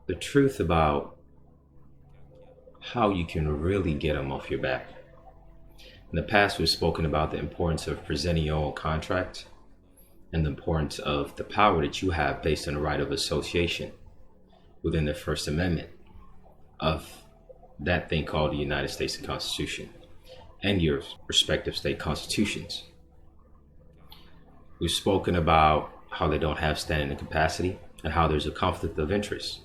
the truth about how you can really get them off your back. In the past, we've spoken about the importance of presenting your own contract and the importance of the power that you have based on the right of association within the First Amendment of that thing called the United States Constitution and your respective state constitutions. We've spoken about how they don't have standing and capacity and how there's a conflict of interest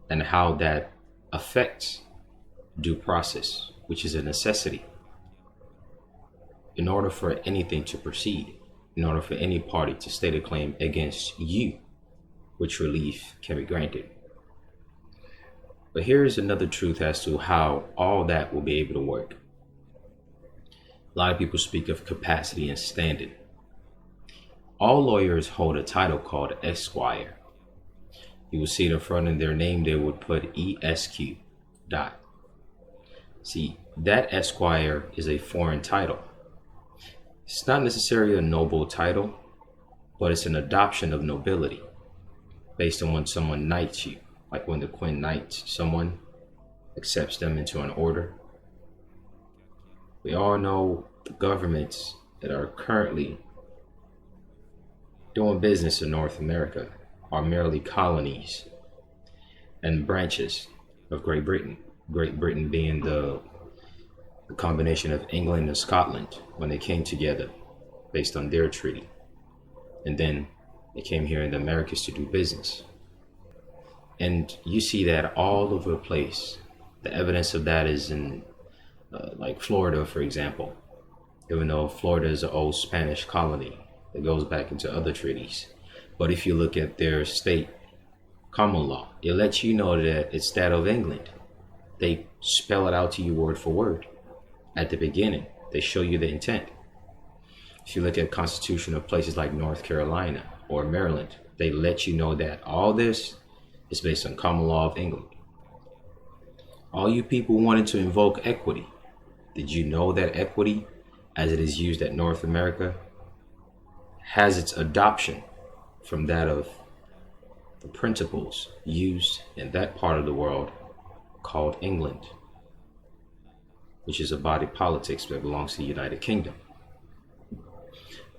and how that affects due process, which is a necessity. In order for anything to proceed, in order for any party to state a claim against you, which relief can be granted. But here's another truth as to how all that will be able to work. A lot of people speak of capacity and standing. All lawyers hold a title called Esquire. You will see in the front of their name, they would put ESQ dot. See, that Esquire is a foreign title. It's not necessarily a noble title, but it's an adoption of nobility based on when someone knights you, like when the Queen knights someone, accepts them into an order. We all know the governments that are currently doing business in North America are merely colonies and branches of Great Britain. Great Britain being the combination of England and Scotland when they came together based on their treaty. And then they came here in the Americas to do business. And you see that all over the place. The evidence of that is in like Florida, for example. Even though Florida is an old Spanish colony that goes back into other treaties. But if you look at their state common law, it lets you know that it's that of England. They spell it out to you word for word. At the beginning, they show you the intent. If you look at constitution of places like North Carolina or Maryland, they let you know that all this is based on common law of England. All you people wanted to invoke equity. Did you know that equity, as it is used at North America, has its adoption from that of the principles used in that part of the world called England, which is a body politic that belongs to the United Kingdom.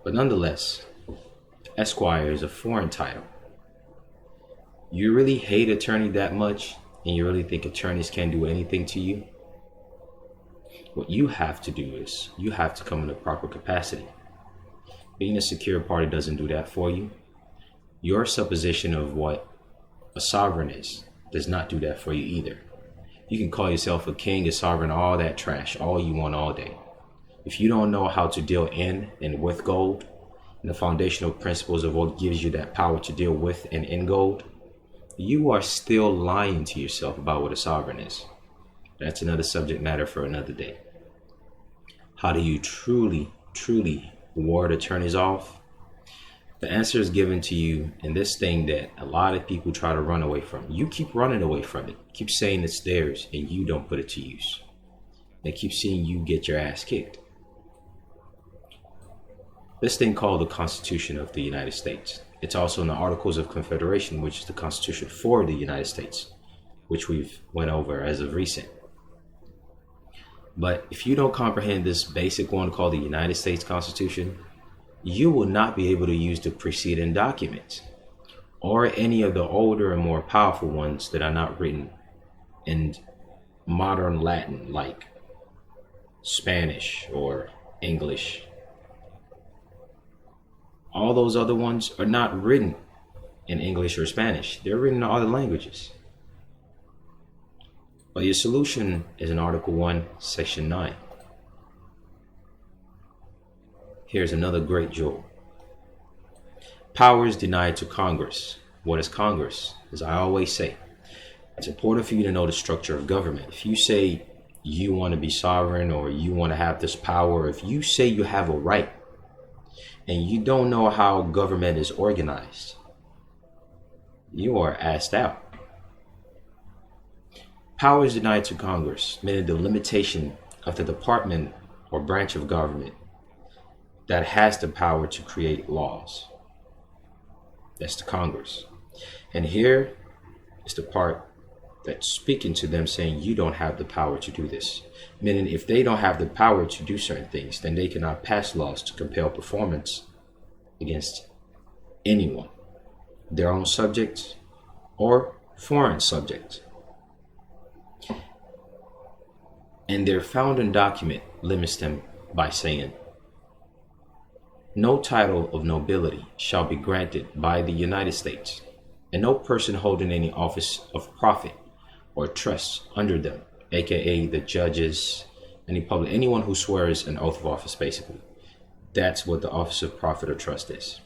But nonetheless, Esquire is a foreign title. You really hate attorney that much, and you really think attorneys can't do anything to you? What you have to do is you have to come in a proper capacity. Being a secure party doesn't do that for you. Your supposition of what a sovereign is does not do that for you either. You can call yourself a king, a sovereign, all that trash, all you want all day. If you don't know how to deal in and with gold, and the foundational principles of what gives you that power to deal with and in gold, you are still lying to yourself about what a sovereign is. That's another subject matter for another day. How do you truly ward attorneys off? The answer is given to you in this thing that a lot of people try to run away from. You keep running away from it. Keep saying it's theirs and you don't put it to use. They keep seeing you get your ass kicked. This thing called the Constitution of the United States. It's also in the Articles of Confederation, which is the Constitution for the United States, which we've went over as of recent. But if you don't comprehend this basic one called the United States Constitution, you will not be able to use the preceding documents or any of the older and more powerful ones that are not written in modern Latin like Spanish or English. All those other ones are not written in English or Spanish. They're written in other languages. But your solution is in Article 1, Section 9. Here's another great jewel. Powers denied to Congress. What is Congress? As I always say, it's important for you to know the structure of government. If you say you want to be sovereign or you want to have this power, if you say you have a right and you don't know how government is organized, you are asked out. Powers denied to Congress, meaning the limitation of the department or branch of government that has the power to create laws. That's the Congress. And here is the part that's speaking to them saying you don't have the power to do this. Meaning if they don't have the power to do certain things, then they cannot pass laws to compel performance against anyone, their own subjects or foreign subjects. And their founding document limits them by saying, no title of nobility shall be granted by the United States, and no person holding any office of profit or trust under them, aka the judges, anyone who swears an oath of office, basically. That's what the office of profit or trust is.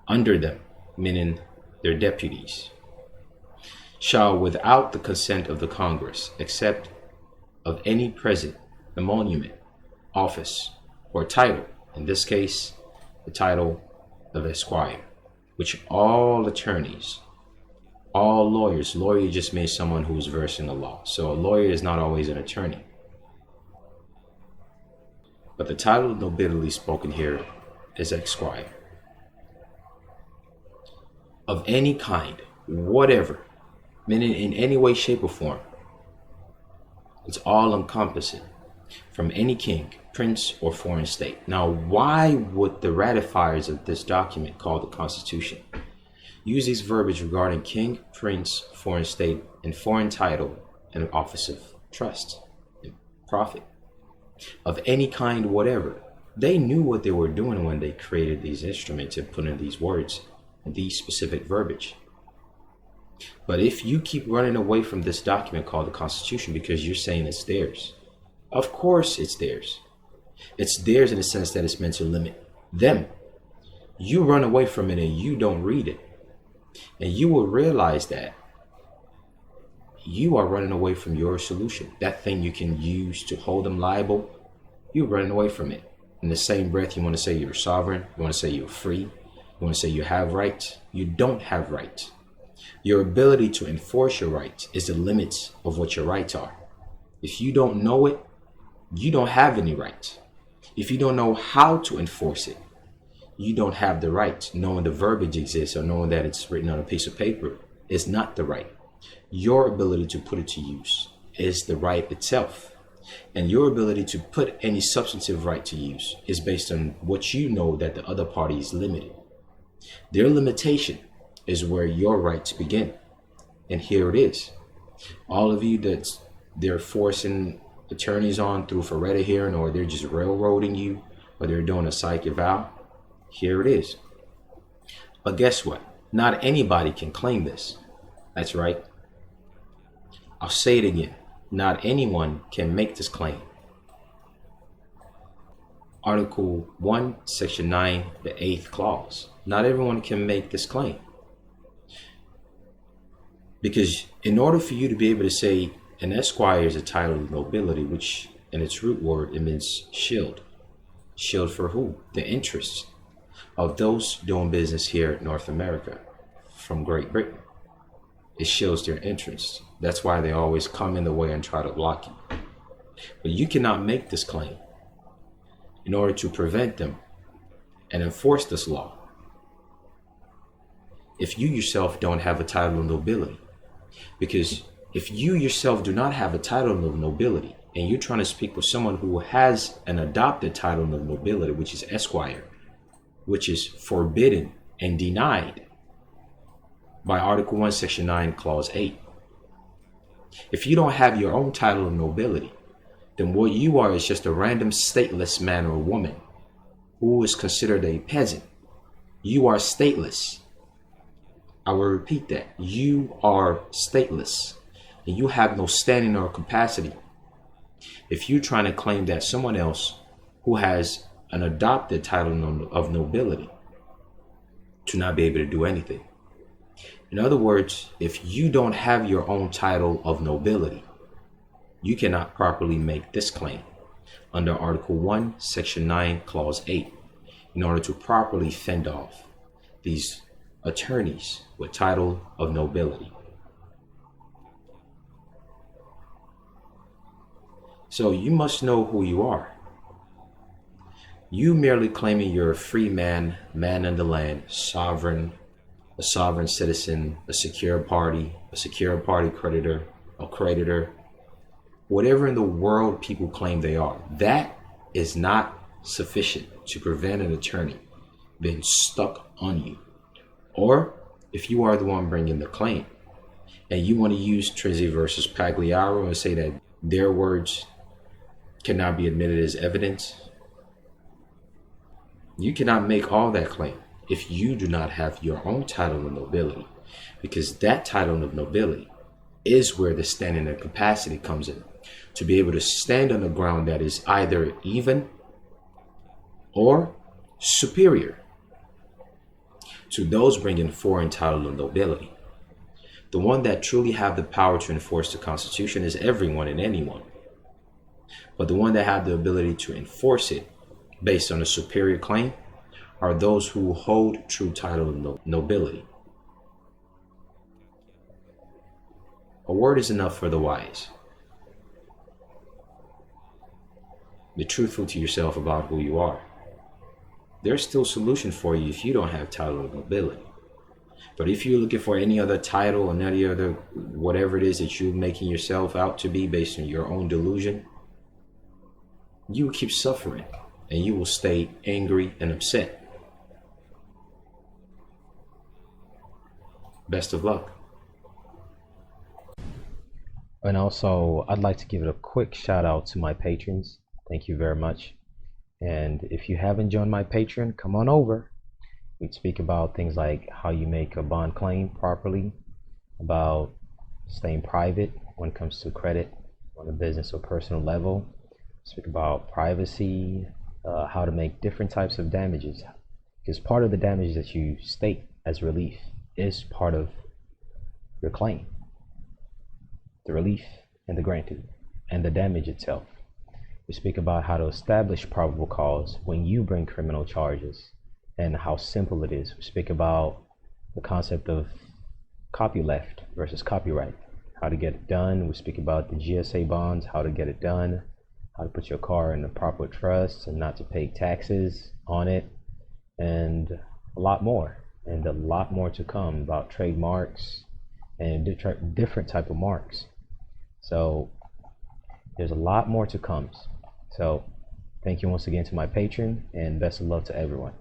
Under them, meaning their deputies, shall without the consent of the Congress, except of any present emolument, office, or title, in this case, the title of Esquire, which all attorneys, all lawyers, lawyer just means someone who's versed in the law. So a lawyer is not always an attorney. But the title of nobility spoken here is Esquire. Of any kind, whatever, meaning in any way, shape, or form. It's all encompassing, from any king, prince, or foreign state. Now, why would the ratifiers of this document, called the Constitution, use these verbiage regarding king, prince, foreign state, and foreign title, and office of trust and profit? Of any kind, whatever. They knew what they were doing when they created these instruments and put in these words and these specific verbiage. But if you keep running away from this document called the Constitution because you're saying it's theirs, of course it's theirs. It's theirs in the sense that it's meant to limit them. You run away from it and you don't read it. And you will realize that you are running away from your solution. That thing you can use to hold them liable, you're running away from it. In the same breath, you want to say you're sovereign. You want to say you're free. You want to say you have rights. You don't have rights. Your ability to enforce your rights is the limits of what your rights are. If you don't know it, you don't have any rights. If you don't know how to enforce it, you don't have the right. Knowing the verbiage exists or knowing that it's written on a piece of paper is not the right. Your ability to put it to use is the right itself. And your ability to put any substantive right to use is based on what you know that the other party is limited. Their limitation is where your rights begin. And here it is. All of you that they're forcing attorneys on through Faretta hearing, or they're just railroading you, or they're doing a psych eval, here it is. But guess what? Not anybody can claim this. That's right. I'll say it again. Not anyone can make this claim. Article 1, Section 9, the 8th clause. Not everyone can make this claim. Because in order for you to be able to say an esquire is a title of nobility, which in its root word, it means shield. Shield for who? The interests of those doing business here in North America from Great Britain. It shields their interests. That's why they always come in the way and try to block you. But you cannot make this claim in order to prevent them and enforce this law if you yourself don't have a title of nobility. Because if you yourself do not have a title of nobility and you're trying to speak with someone who has an adopted title of nobility, which is esquire, which is forbidden and denied by Article 1, Section 9, Clause 8. If you don't have your own title of nobility, then what you are is just a random stateless man or woman who is considered a peasant. You are stateless. I will repeat that. You are stateless and you have no standing or capacity. If you're trying to claim that someone else who has an adopted title of nobility to not be able to do anything. In other words, if you don't have your own title of nobility, you cannot properly make this claim under Article 1, Section 9, Clause 8, in order to properly fend off these attorneys with title of nobility. So you must know who you are. You merely claiming you're a free man, man in the land, sovereign, a sovereign citizen, a secure party creditor, a creditor, whatever in the world people claim they are, that is not sufficient to prevent an attorney being stuck on you. Or if you are the one bringing the claim and you want to use Trizzi versus Pagliaro and say that their words cannot be admitted as evidence, you cannot make all that claim if you do not have your own title of nobility, because that title of nobility is where the standing and capacity comes in, to be able to stand on the ground that is either even or superior to those bringing foreign title of nobility. The one that truly have the power to enforce the Constitution is everyone and anyone. But the one that have the ability to enforce it based on a superior claim are those who hold true title of nobility. A word is enough for the wise. Be truthful to yourself about who you are. There's still solution for you if you don't have title of nobility. But if you're looking for any other title or any other whatever it is that you're making yourself out to be based on your own delusion, you will keep suffering and you will stay angry and upset. Best of luck. And also, I'd like to give it a quick shout out to my patrons. Thank you very much. And if you haven't joined my Patreon, come on over. We speak about things like how you make a bond claim properly, about staying private when it comes to credit on a business or personal level. Speak about privacy, how to make different types of damages. Because part of the damage that you state as relief is part of your claim. The relief and the granted and the damage itself. We speak about how to establish probable cause when you bring criminal charges and how simple it is. We speak about the concept of copyleft versus copyright, how to get it done. We speak about the GSA bonds, how to get it done, how to put your car in the proper trust and not to pay taxes on it, and a lot more. And a lot more to come about trademarks and different type of marks. So there's a lot more to come. So thank you once again to my patron, and best of luck to everyone.